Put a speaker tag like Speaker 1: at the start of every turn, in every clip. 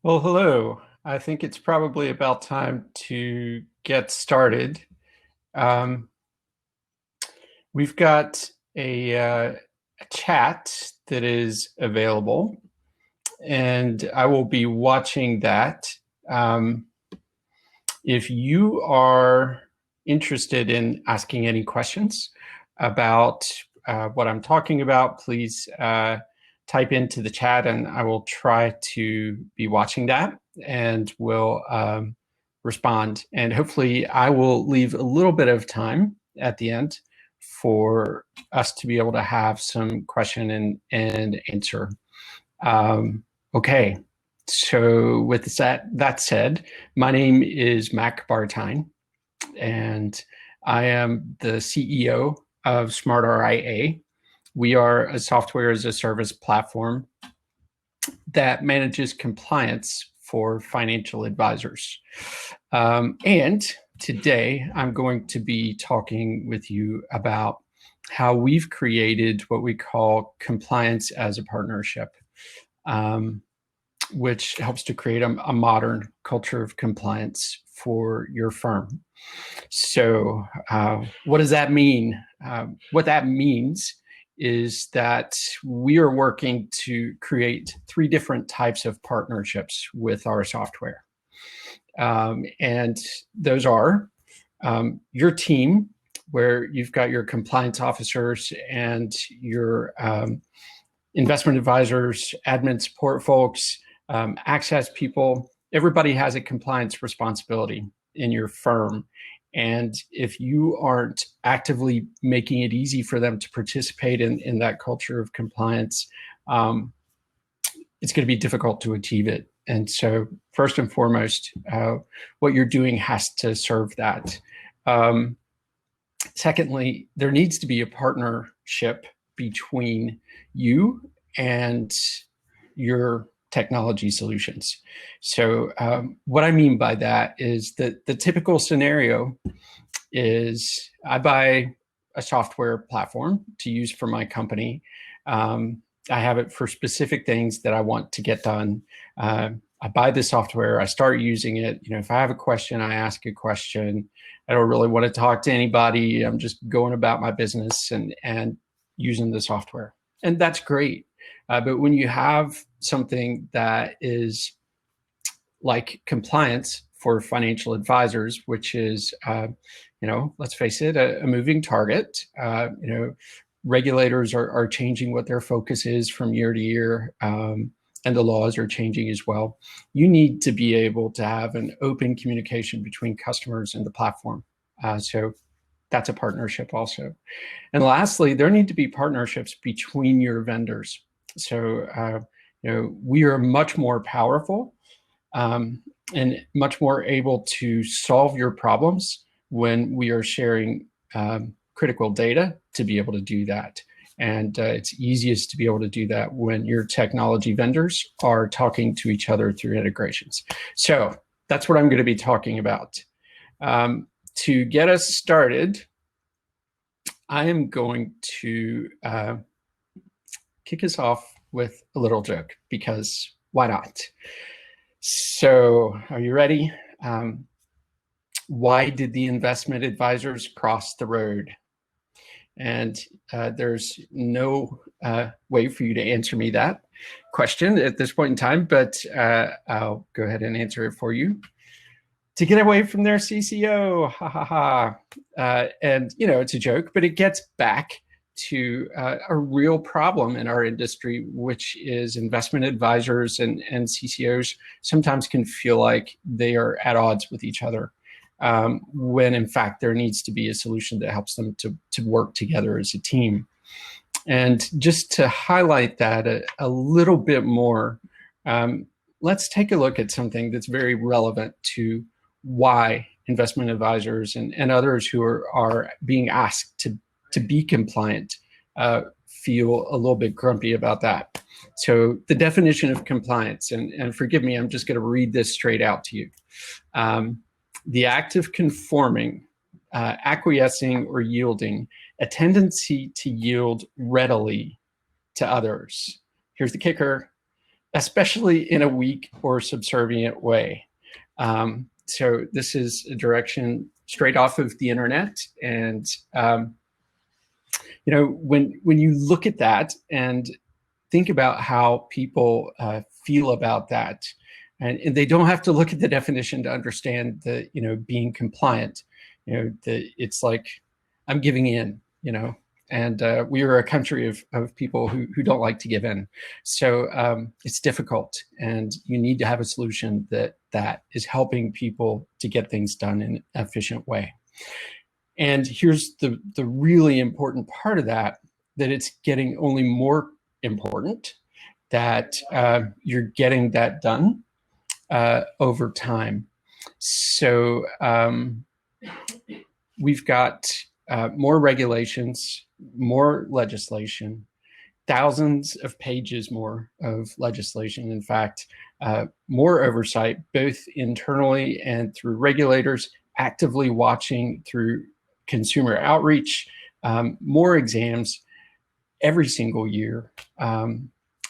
Speaker 1: Well, hello. I think it's probably about time to get started. Um, we've got a chat that is available, and I will be watching that. Um, if you are interested in asking any questions about what I'm talking about, please type into the chat and I will try to be watching that and will respond. And hopefully I will leave a little bit of time at the end for us to be able to have some question and answer. Okay, so with that said, my name is Mac Bartine, and I am the CEO of SmartRIA. We are a software as a service platform that manages compliance for financial advisors. And today I'm going to be talking with you about how we've created what we call compliance as a partnership. Which helps to create a modern culture of compliance for your firm. So what does that mean? What that means is that we are working to create three different types of partnerships with our software. And those are your team, where you've got your compliance officers and your investment advisors, admin support folks, access people. Everybody has a compliance responsibility in your firm. And if you aren't actively making it easy for them to participate in that culture of compliance, it's going to be difficult to achieve it. And so first and foremost, what you're doing has to serve that. Secondly, there needs to be a partnership between you and your technology solutions. So what I mean by that is that the typical scenario is I buy a software platform to use for my company. I have it for specific things that I want to get done. I buy the software, I start using it. If I have a question, I ask a question. I don't really want to talk to anybody. I'm just going about my business and using the software. And that's great. But when you have something that is like compliance for financial advisors, which is, let's face it, a moving target. Regulators are changing what their focus is from year to year, and the laws are changing as well. You need to be able to have an open communication between customers and the platform. So that's a partnership also. And lastly, there need to be partnerships between your vendors. So, we are much more powerful and much more able to solve your problems when we are sharing critical data to be able to do that. And it's easiest to be able to do that when your technology vendors are talking to each other through integrations. So that's what I'm going to be talking about. To get us started, I am going to kick us off with a little joke, because why not? So are you ready? Why did the investment advisors cross the road? And there's no way for you to answer me that question at this point in time, but I'll go ahead and answer it for you. To get away from their CCO, ha ha ha. And it's a joke, but it gets back to a real problem in our industry, which is investment advisors and CCOs sometimes can feel like they are at odds with each other, when in fact there needs to be a solution that helps them to work together as a team. And just to highlight that a little bit more, let's take a look at something that's very relevant to why investment advisors and others who are being asked to be compliant feel a little bit grumpy about that. So the definition of compliance, and forgive me, I'm just going to read this straight out to you. The act of conforming, acquiescing, or yielding, a tendency to yield readily to others. Here's the kicker: especially in a weak or subservient way. So this is a direction straight off of the internet. And, you know, when you look at that and think about how people feel about that, and they don't have to look at the definition to understand the, you know, being compliant. You know, it's like, I'm giving in, you know, and we are a country of people who don't like to give in. So it's difficult, and you need to have a solution that is helping people to get things done in an efficient way. And here's the really important part of that, that it's getting only more important, that you're getting that done over time. So we've got more regulations, more legislation, thousands of pages more of legislation. In fact, more oversight, both internally and through regulators, actively watching through consumer outreach, more exams every single year,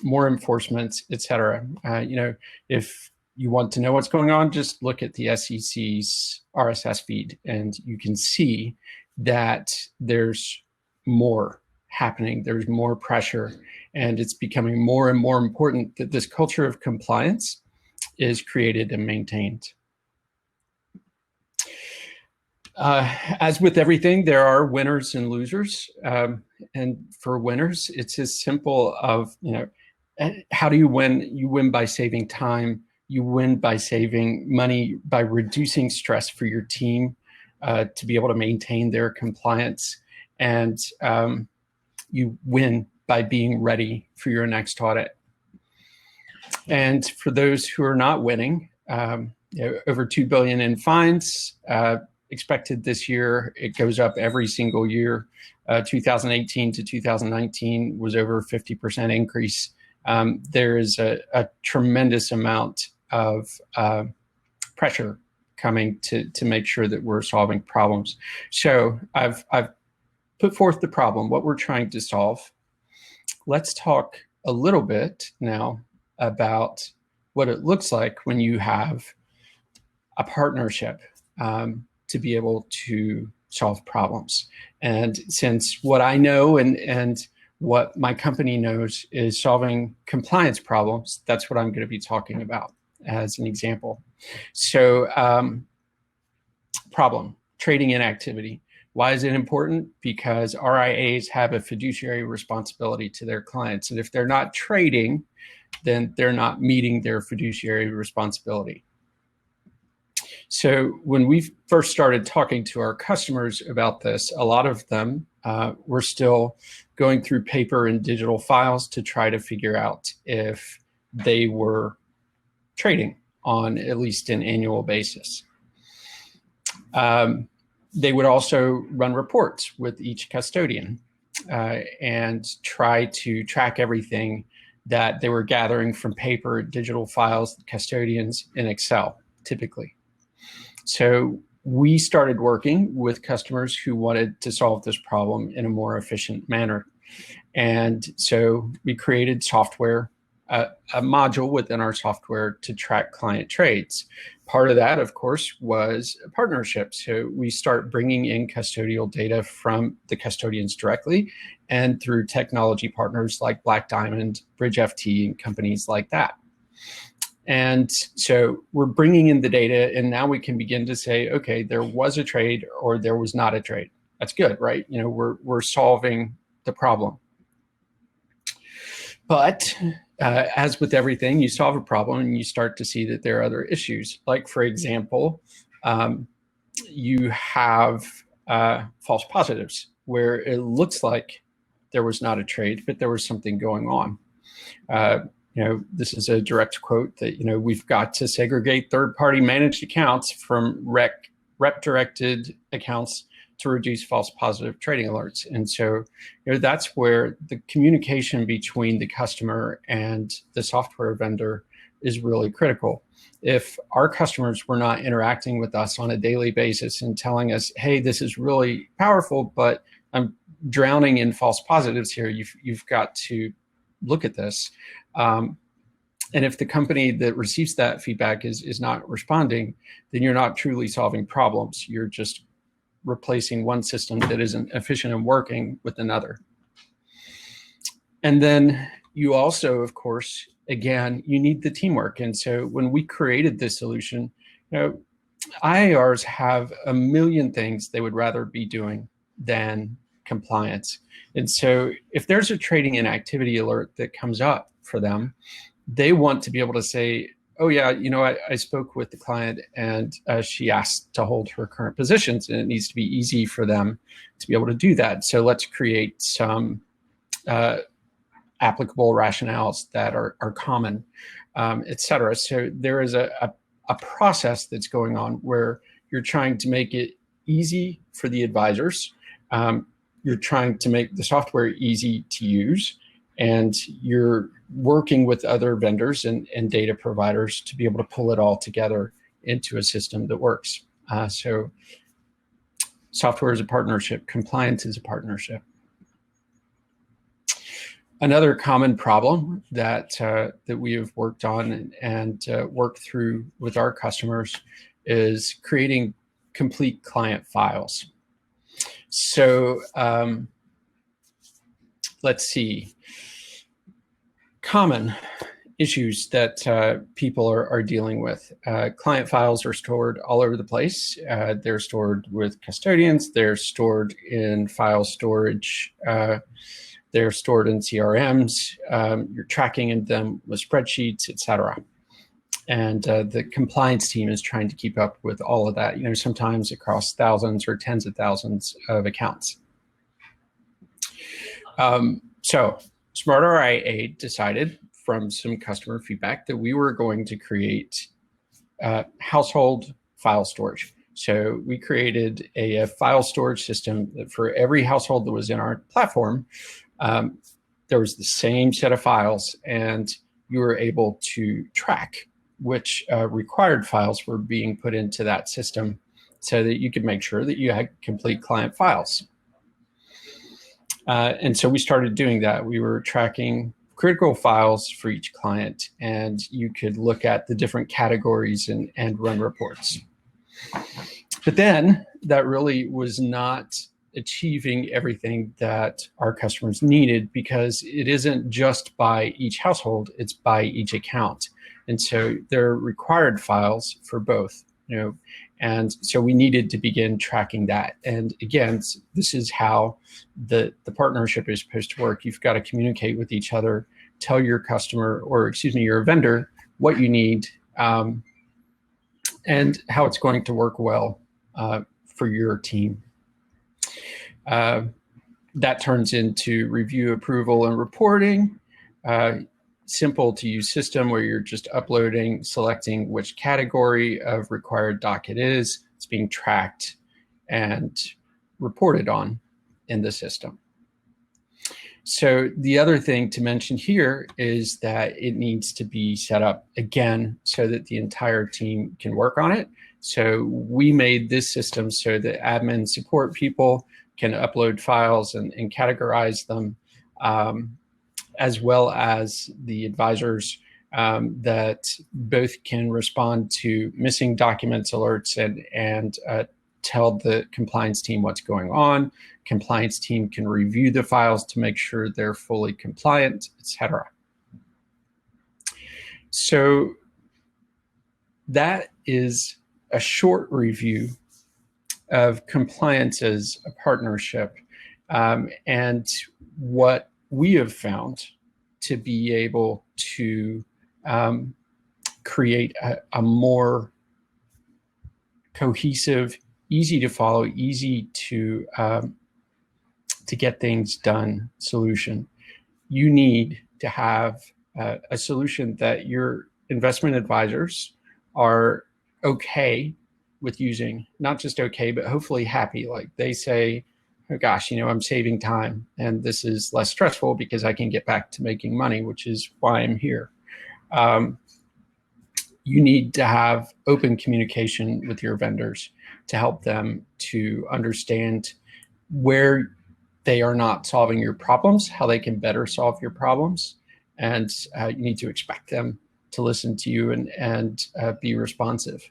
Speaker 1: more enforcement, et cetera. You know, if you want to know what's going on, just look at the SEC's RSS feed, and you can see that there's more happening, there's more pressure, and it's becoming more and more important that this culture of compliance is created and maintained. As with everything, there are winners and losers. And for winners, it's as simple of, you know, how do you win? You win by saving time. You win by saving money, by reducing stress for your team to be able to maintain their compliance. And you win by being ready for your next audit. And for those who are not winning, you know, over $2 billion in fines expected this year. It goes up every single year. 2018 to 2019 was over a 50% increase. There is a tremendous amount of pressure coming to make sure that we're solving problems. So I've put forth the problem, what we're trying to solve. Let's talk a little bit now about what it looks like when you have a partnership to be able to solve problems. And since what I know and what my company knows is solving compliance problems, that's what I'm going to be talking about as an example. So problem, trading inactivity. Why is it important? Because RIAs have a fiduciary responsibility to their clients. And if they're not trading, then they're not meeting their fiduciary responsibility. So when we first started talking to our customers about this, a lot of them were still going through paper and digital files to try to figure out if they were trading on at least an annual basis. They would also run reports with each custodian and try to track everything that they were gathering from paper, digital files, custodians in Excel, typically. So we started working with customers who wanted to solve this problem in a more efficient manner. And so we created software, a module within our software to track client trades. Part of that, of course, was a partnership. So we start bringing in custodial data from the custodians directly and through technology partners like Black Diamond, Bridge FT, and companies like that. And so we're bringing in the data, and now we can begin to say, okay, there was a trade or there was not a trade. That's good, right? You know, we're solving the problem. But as with everything, you solve a problem and you start to see that there are other issues. Like, for example, you have false positives where it looks like there was not a trade, but there was something going on. You know, this is a direct quote that, you know, we've got to segregate third-party managed accounts from rep-directed accounts to reduce false positive trading alerts. And so, you know, that's where the communication between the customer and the software vendor is really critical. If our customers were not interacting with us on a daily basis and telling us, hey, this is really powerful, but I'm drowning in false positives here, you've got to look at this. And if the company that receives that feedback is not responding, then you're not truly solving problems. You're just replacing one system that isn't efficient and working with another. And then you also, of course, again, you need the teamwork. And so when we created this solution, IARs have a million things they would rather be doing than compliance. And so if there's a trading inactivity alert that comes up for them, they want to be able to say, oh yeah, I spoke with the client and she asked to hold her current positions, and it needs to be easy for them to be able to do that. So let's create some applicable rationales that are common, et cetera. So there is a process that's going on where you're trying to make it easy for the advisors. You're trying to make the software easy to use, and you're working with other vendors and data providers to be able to pull it all together into a system that works. So software is a partnership, compliance is a partnership. Another common problem that we have worked on and worked through with our customers is creating complete client files. So let's see. Common issues that people are dealing with. Client files are stored all over the place. They're stored with custodians. They're stored in file storage. They're stored in CRMs. You're tracking them with spreadsheets, et cetera. And the compliance team is trying to keep up with all of that, sometimes across thousands or tens of thousands of accounts. So SmartRIA decided from some customer feedback that we were going to create household file storage. So we created a file storage system that for every household that was in our platform, there was the same set of files, and you were able to track which required files were being put into that system so that you could make sure that you had complete client files. And so we started doing that. We were tracking critical files for each client, and you could look at the different categories and run reports. But then that really was not achieving everything that our customers needed, because it isn't just by each household, it's by each account. And so there are required files for both, and so we needed to begin tracking that. And again, this is how the partnership is supposed to work. You've got to communicate with each other, tell your customer, or excuse me, your vendor what you need, and how it's going to work well for your team. That turns into review, approval, and reporting. Simple to use system where you're just uploading, selecting which category of required doc it is. It's being tracked and reported on in the system. So the other thing to mention here is that it needs to be set up again so that the entire team can work on it. So we made this system so that admin support people can upload files and categorize them, as well as the advisors that both can respond to missing documents alerts and tell the compliance team what's going on. Compliance team can review the files to make sure they're fully compliant, etc. So that is a short review of compliance as a partnership, and what we have found to be able to create a more cohesive, easy to follow, easy to get things done solution. You need to have a solution that your investment advisors are okay with using, not just okay, but hopefully happy. Like they say, oh gosh, I'm saving time and this is less stressful because I can get back to making money, which is why I'm here. You need to have open communication with your vendors to help them to understand where they are not solving your problems, how they can better solve your problems. And you need to expect them to listen to you and be responsive.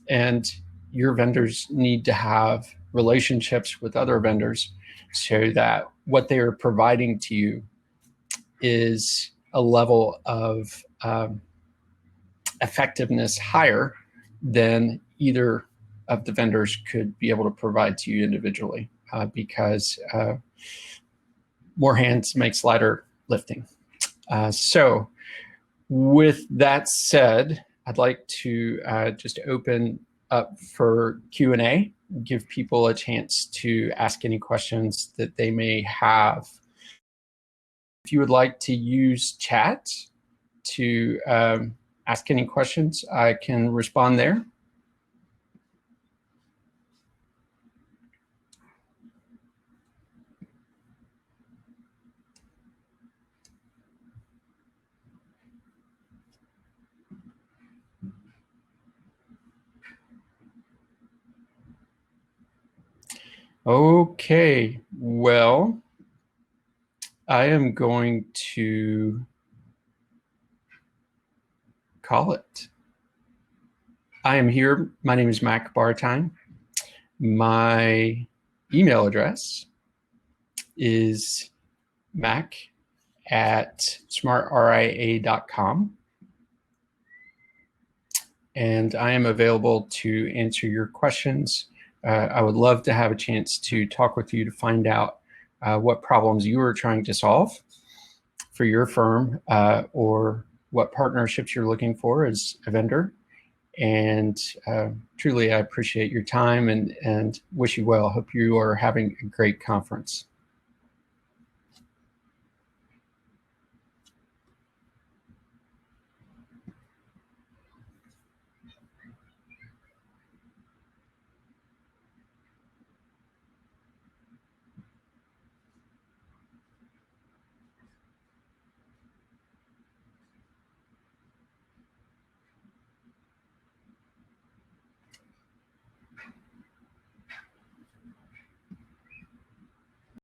Speaker 1: And your vendors need to have relationships with other vendors so that what they are providing to you is a level of effectiveness higher than either of the vendors could be able to provide to you individually, because more hands makes lighter lifting. So with that said, I'd like to just open up for Q&A, give people a chance to ask any questions that they may have. If you would like to use chat to ask any questions, I can respond there. Okay, well, I am going to call it. I am here. My name is Mac Bartine. My email address is mac@smartria.com. And I am available to answer your questions. I would love to have a chance to talk with you to find out what problems you are trying to solve for your firm, or what partnerships you're looking for as a vendor. And truly, I appreciate your time and wish you well. Hope you are having a great conference.